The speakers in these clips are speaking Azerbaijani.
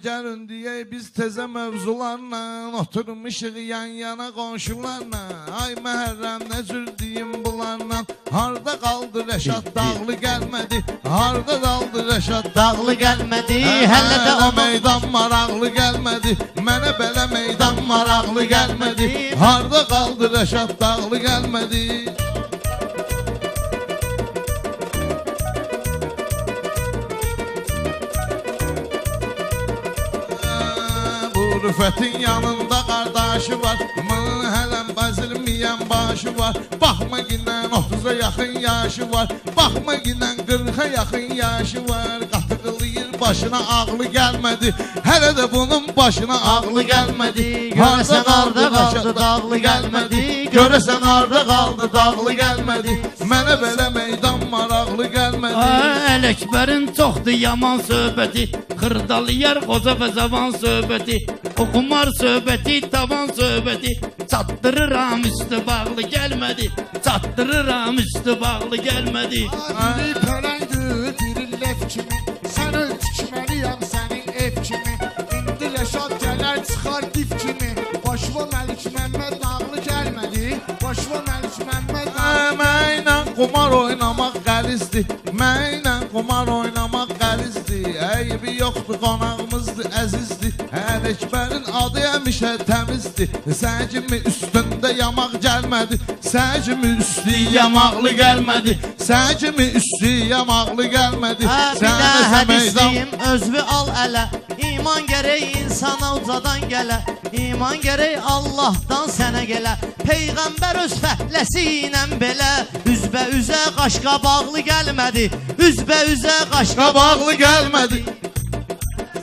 gəlin deyək biz təzə mövzularla oturmuşuq yan yana qonşularla. Ay Məhərrəm nə cür deyim bunlarla. Harda qaldı Rəşad Dağlı gəlmədi. Harda qaldı Rəşad Dağlı gəlmədi. Hələ də o meydan maraqlı gəlmədi. Mənə belə meydan maraqlı gəlmədi. Harda qaldı Rəşad Dağlı gəlmədi. Rüfətin yanında qardaşı var. Mın hələm bəzilməyən başı var. Baxma ginən 30'a yaxın yaşı var. Baxma ginən 40'a yaxın yaşı var. Qatıqlayır başına ağlı gəlmədi. Hələ də bunun başına ağlı gəlmədi. Görəsən harda qaldı dağlı gəlmədi. Görəsən harda qaldı dağlı gəlmədi. Mənə belə meydan maraqlı gəlmədi. Ələkbərin çoxdur yaman söhbəti. Xırdalayar qoca və zavan söhbəti. Oxumar söhbəti, tavan söhbəti. Çatdırıram üstü bağlı gəlmədi. Çatdırıram üstü bağlı gəlmədi. Dili pələngdir, diri lef kimi. Sən öl tikməliyəm sənin ev kimi. İndi Rəşad gələr çıxar dif kimi. Başıva Məlik Məmməd Dağlı gəlmədi. Başıva Məlik Məmməd Dağlı. Mənlə qumar oynamaq qəlizdir. Mənlə qumar oynamaq qəlizdir. Eybi yoxdur, qonağımızdır, əzizdir. Ələkbərin adı həmişə təmizdir. Sən kimi üstündə yamaq gəlmədi. Sən kimi üstü yamaqlı gəlmədi. Sən kimi üstü yamaqlı gəlmədi. Bir də hədisliyim özvü al ələ. İman gərək insana ucadan gələ. İman gərək Allahdan sənə gələ. Peyğəmbər öz fəhləsi ilə belə. Üzbə üzə qaşqa bağlı gəlmədi. Üzbə üzə qaşqa bağlı gəlmədi.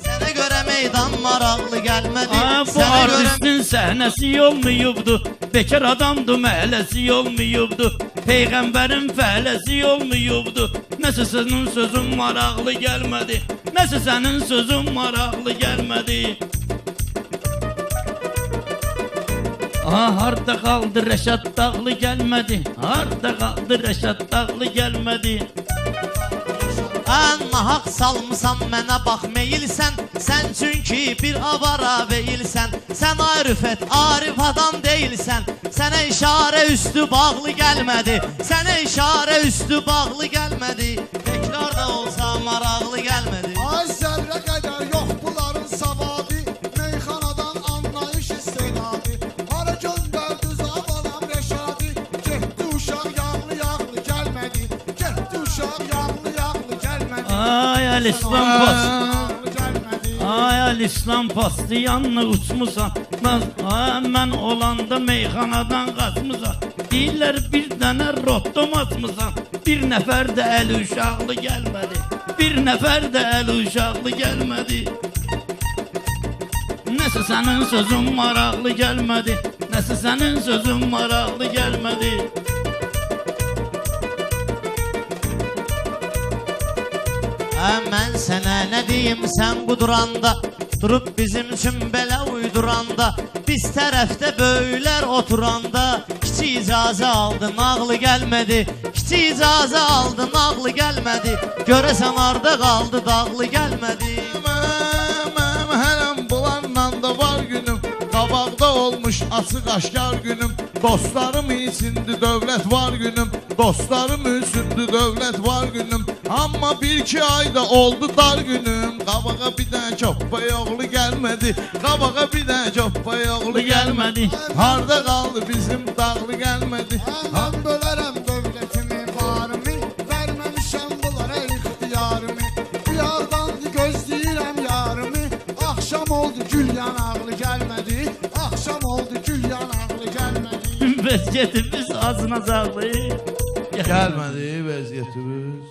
Sənə görə meydan maraqlı gəlmədi. Bu artistin səhnəsi olmayıbdu. Bekar adamdı, məhələsi olmayıbdu. Peyğəmbərin fəhləsi olmayıbdu. Nəsə sənin sözün maraqlı gəlmədi. Nəsə sənin sözün maraqlı gəlmədi. Harda qaldı Rəşad Dağlı gəlmədi. Harda qaldı Rəşad Dağlı gəlmədi. Ən nahaq salmısan mənə bax meyilsən. Sən çünki bir avara veyilsən. Sən Rüfət Arif adam deyilsən. Sənə işarə üstü bağlı gəlmədi. Sənə işarə üstü bağlı gəlmədi. Təkrar da olsa maraqlı gəlmədi. Ay zərrə qədər yox bunların savadı. Meyxanadan anlayış istedadı. Hara göndərdi zavalam Rəşadı. Getdi uşaq yağlı yağlı gəlmədi. Getdi uşaq yağlı yağlı gəlmədi. Ay Alislam pastı. Ay Alislam pastı yanına uçmusan. Mən olanda meyxanadan qaçmısan. Deyirlər bir dənə rottom atmısan. Bir nəfər də əli uşaqlı gəlmədi. Bir nəfər də əli uşaqlı gəlmədi. Nəsə sənin sözün maraqlı gəlmədi. Nəsə sənin sözün maraqlı gəlmədi. Mən sənə nə deyim sən quduranda. Durub bizim üçün belə uyduranda. Biz tərəfdə böyüklər oturanda. Kiçik icazə aldın ağlı gəlmədi. Kiçik icazə aldın ağlı gəlmədi. Görəsən harda qaldı dağlı gəlmədi. Mənim hələm bulanla da var günüm. Qabaqda olmuş açıq aşkar günüm. Dostlarım içindi dövlət var günüm. Dostlarım üçündü dövlət var günüm. Amma 1-2 ayda oldu dar günüm. Qabağa bir dənə çoppa yoğlu gəlmədi. Qabağa bir dənə çoppa yoğlu gəlmədi. Harda qaldı bizim dağlı gəlmədi. Mən bölərəm dövlətimi, varımı. Verməmişəm bunlara ixtiyarımı. Bir yardan gözləyirəm yarımı. Axşam oldu gül yanaqlı gəlmədi. Axşam oldu gül yanaqlı gəlmədi. Vəziyyətimiz azına sağlı. Gəlmədi vəziyyətimiz.